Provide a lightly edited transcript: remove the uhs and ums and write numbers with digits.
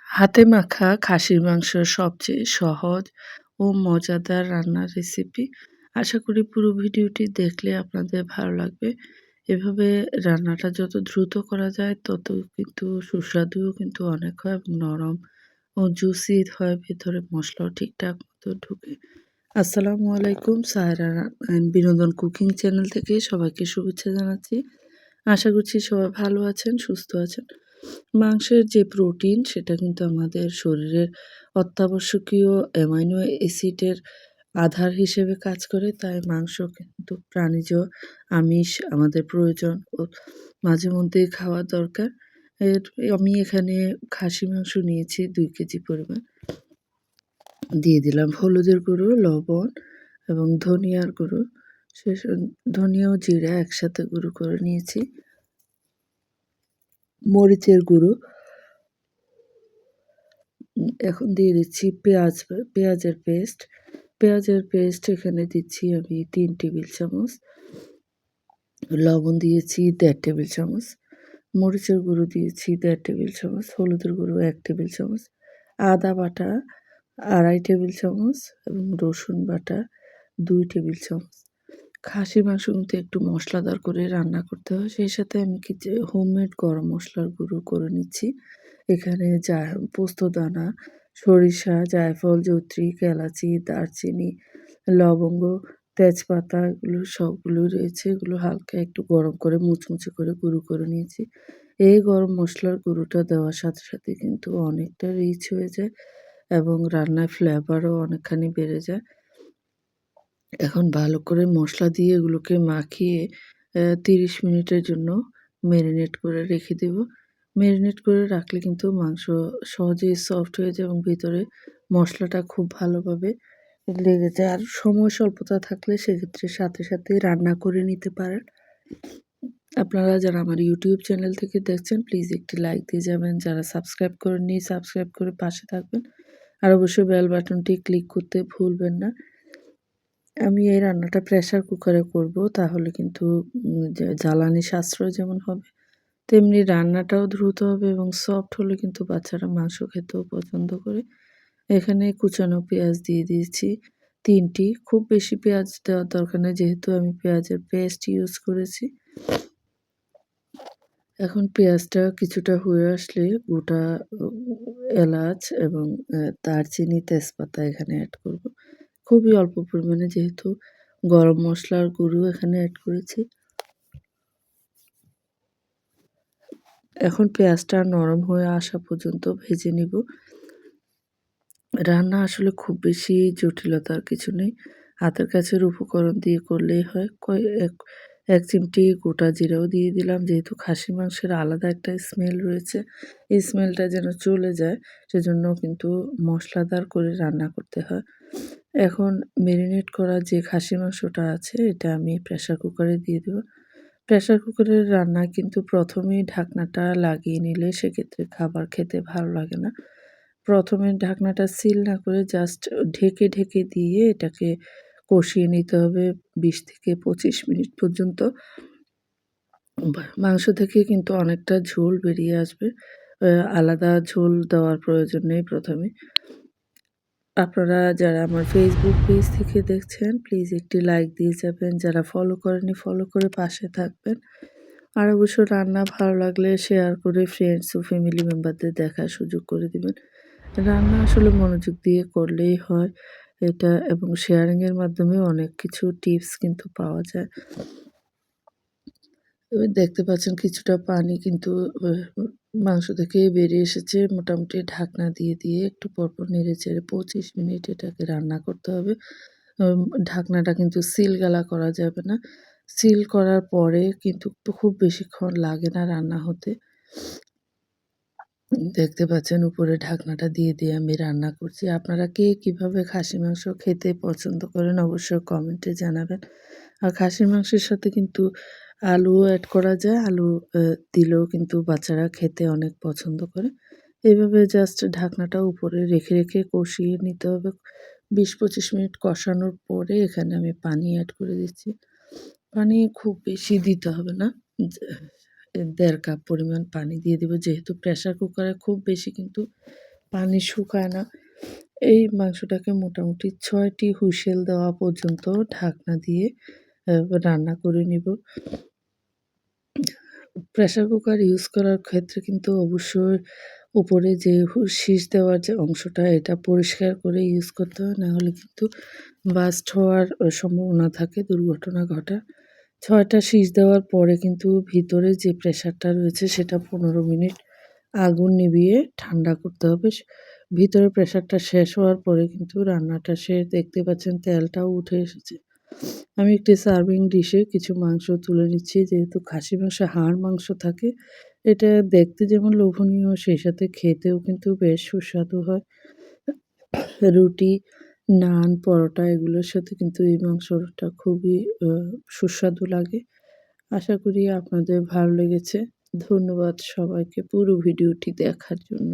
হাতে মাখা খাসির মাংসের সবচেয়ে সহজ ও মজাদার রান্নার রেসিপি। আশা করি পুরো ভিডিওটি দেখলে আপনাদের ভালো লাগবে। এভাবে রান্নাটা যত দ্রুত করা যায় তত কিন্তু সুস্বাদুও কিন্তু অনেক হয় এবং নরম ও জুসি হয়, ভেতরে মশলাও ঠিকঠাক মতো ঢুকে। আসসালামু আলাইকুম, সায়রা বিনোদন কুকিং চ্যানেল থেকে সবাইকে শুভেচ্ছা জানাচ্ছি। আশা করছি সবাই ভালো আছেন, সুস্থ আছেন। মাংসের যে প্রোটিন সেটা কিন্তু আমাদের শরীরের অত্যাবশ্যকীয় অ্যামাইনো অ্যাসিডের আধার হিসেবে কাজ করে। তাই মাংস কিন্তু প্রাণিজ আমিষ আমাদের প্রয়োজন ও মাঝে মধ্যেই খাওয়া দরকার। এর আমি এখানে খাসি মাংস নিয়েছি ২ কেজি পরিমাণ। দিয়ে দিলাম হলুদের গুঁড়ো, লবণ এবং ধনিয়ার গুঁড়ো। শেষ ধনিয়া ও জিরা একসাথে গুঁড়ো করে নিয়েছি। মরিচের গুঁড়ো। এখন দিয়ে দিচ্ছি পেঁয়াজের পেস্ট। পেঁয়াজের পেস্ট এখানে দিচ্ছি আমি ৩ টেবিল চামচ। লবণ দিয়েছি ১.৫ টেবিল চামচ। মরিচের গুঁড়ো দিয়েছি ১.৫ টেবিল চামচ। হলুদের গুঁড়ো ১ টেবিল চামচ। আদা বাটা ২.৫ টেবিল চামচ এবং রসুন বাটা ২ টেবিল চামচ। খাসির মাংস কিন্তু একটু মশলাদার করে রান্না করতে হয়। সেই সাথে আমি কিছু হোমমেড গরম মসলার গুঁড়ো করে নিচ্ছি। এখানে পোস্তদানা, সরিষা, জায়ফল, জয়িত্রী, এলাচি, দারচিনি, লবঙ্গ, তেজপাতা এগুলো সবগুলো রয়েছে। এগুলো হালকা একটু গরম করে মুচমুচে করে গুঁড়ো করে নিয়েছি। এই গরম মসলার গুঁড়োটা দেওয়ার সাথে সাথে কিন্তু অনেকটা রিচ হয়ে যায় এবং রান্নার ফ্লেভারও অনেকখানি বেড়ে যায়। এখন ভালো করে মসলা দিয়ে এগুলোকে মাখিয়ে ৩০ মিনিটের জন্য মেরিনেট করে রেখে দেব। মেরিনেট করে রাখলে কিন্তু মাংস সহজেই সফট হয়ে যায় এবং ভিতরে মসলাটা খুব ভালোভাবে লেগে যায়। আর সময় স্বল্পতা থাকলে সেক্ষেত্রে সাথে সাথেই রান্না করে নিতে পারেন। আপনারা যারা আমার ইউটিউব চ্যানেল থেকে দেখছেন প্লিজ একটি লাইক দিয়ে যাবেন। যারা সাবস্ক্রাইব করেননি সাবস্ক্রাইব করে পাশে থাকবেন। আর অবশ্যই বেল বাটনটি ক্লিক করতে ভুলবেন না। আমি এই রান্নাটা প্রেশার কুকারে করব, তাহলে কিন্তু জ্বালানি সাশ্রয় যেমন হবে, তেমনি রান্নাটাও দ্রুত হবে এবং সফট হলে কিন্তু বাচ্চারা মাংস খেতেও পছন্দ করে। এখানে কুচানো পেঁয়াজ দিয়ে দিয়েছি ৩টি। খুব বেশি পেঁয়াজ দেওয়ার দরকার নেই যেহেতু আমি পেঁয়াজের পেস্ট ইউজ করেছি। এখন পেঁয়াজটা কিছুটা হয়ে আসলে গোটা উ এলাচ এবং দারচিনি, তেজপাতা এখানে এড করব। খুবই অল্প পরিমাণে যেহেতু গরম মসলার গুঁড়ো এখানে এড করেছি। এখন পেঁয়াজটা নরম হয়ে আসা পর্যন্ত ভেজে নিব। রান্না আসলে খুব বেশি জটিলতার কিছু নেই। হাতের কাছের উপকরণ দিয়ে করলেই হয়। এক চিমটি গোটা জিরাও দিয়ে দিলাম। যেহেতু খাসি মাংসের আলাদা একটা স্মেল রয়েছে, এই স্মেলটা যেন চলে যায় সেজন্য কিন্তু মশলাদার করে রান্না করতে হয়। এখন মেরিনেট করা যে খাসি মাংসটা আছে এটা আমি প্রেসার কুকারে দিয়ে দেব। প্রেসার কুকারের রান্না কিন্তু প্রথমেই ঢাকনাটা লাগিয়ে নিলে সেক্ষেত্রে খাবার খেতে ভালো লাগে না। প্রথমে ঢাকনাটা সিল না করে জাস্ট ঢেকে দিয়ে এটাকে কষিয়ে নিতে হবে ২০ থেকে ২৫ মিনিট পর্যন্ত। মাংস থেকে কিন্তু অনেকটা ঝোল বেরিয়ে আসবে। আলাদা ঝোল দেওয়ার প্রয়োজন নেই প্রথমে। আপনারা যারা আমার ফেসবুক পেজ থেকে দেখছেন প্লিজ একটি লাইক দিয়ে যাবেন। যারা ফলো করেননি ফলো করে পাশে থাকবেন। আর অবশ্য রান্না ভালো লাগলে শেয়ার করে ফ্রেন্ডস ও ফ্যামিলি মেম্বারদের দেখার সুযোগ করে দিবেন। রান্না আসলে মনোযোগ দিয়ে করলেই হয় এটা, এবং শেয়ারিং এর মাধ্যমে অনেক কিছু টিপস কিন্তু পাওয়া যায়। দেখতে পাচ্ছেন কিছুটা পানি কিন্তু মাংস থেকে বেরিয়ে এসেছে। মোটামুটি ঢাকনা দিয়ে একটু পরপর নেড়েচেড়ে ২৫ মিনিট এটাকে রান্না করতে হবে। আম ঢাকনাটা কিন্তু সিলগালা করা যাবে না। সিল করার পরে কিন্তু খুব বেশিক্ষণ লাগে না রান্না হতে। দেখতে পাচ্ছেন উপরে ঢাকনাটা দিয়ে আমি রান্না করছি। আপনারা কে কিভাবে খাসি মাংস খেতে পছন্দ করেন অবশ্যই কমেন্টে জানাবেন। আর খাসির মাংসের সাথে কিন্তু আলুও এড করা যায়। আলু দিলেও কিন্তু বাচ্চারা খেতে অনেক পছন্দ করে। এভাবে জাস্ট ঢাকনাটা উপরে রেখে কষিয়ে নিতে হবে। ২০-২৫ মিনিট কষানোর পরে এখানে আমি পানি এড করে দিচ্ছি। পানি খুব বেশি দিতে হবে না। ১.৫ কাপ পরিমাণ পানি দিয়ে দেব। যেহেতু প্রেশার কুকারে খুব বেশি কিন্তু পানি শুকায় না। এই মাংসটাকে মোটামুটি ৬ টি হুইসেল দেওয়া পর্যন্ত ঢাকনা দিয়ে রান্না করে নিব। প্রেশার কুকার ইউজ করার ক্ষেত্রে কিন্তু অবশ্যই উপরে যে শিস দেওয়ার যে অংশটা এটা পরিষ্কার করে ইউজ করতে হয়। না হলে কিন্তু বাস্ট হওয়ার সম্ভাবনা থাকে, দুর্ঘটনা ঘটার। ৬ টা শিস দেওয়ার পরে কিন্তু ভিতরে যে প্রেশারটা রয়েছে সেটা ১৫ মিনিট আগুন নিভিয়ে ঠান্ডা করতে হবে। ভিতরে প্রেশারটা শেষ হওয়ার পরে কিন্তু রান্নাটা শেষ। দেখতে পাচ্ছেন তেলটাও উঠে এসেছে। আমি একটি সার্ভিং ডিশে কিছু মাংস তুলে নিচ্ছি। যেহেতু খাসি মাংসে হাড় মাংস থাকে, এটা দেখতে যেমন লোভনীয় সেই সাথে খেতেও কিন্তু বেশ সুস্বাদু হয়। রুটি, নান, পরোটা এগুলোর সাথে কিন্তু এই মাংসটা খুবই সুস্বাদু লাগে। আশা করি আপনাদের ভালো লেগেছে। ধন্যবাদ সবাইকে পুরো ভিডিওটি দেখার জন্য।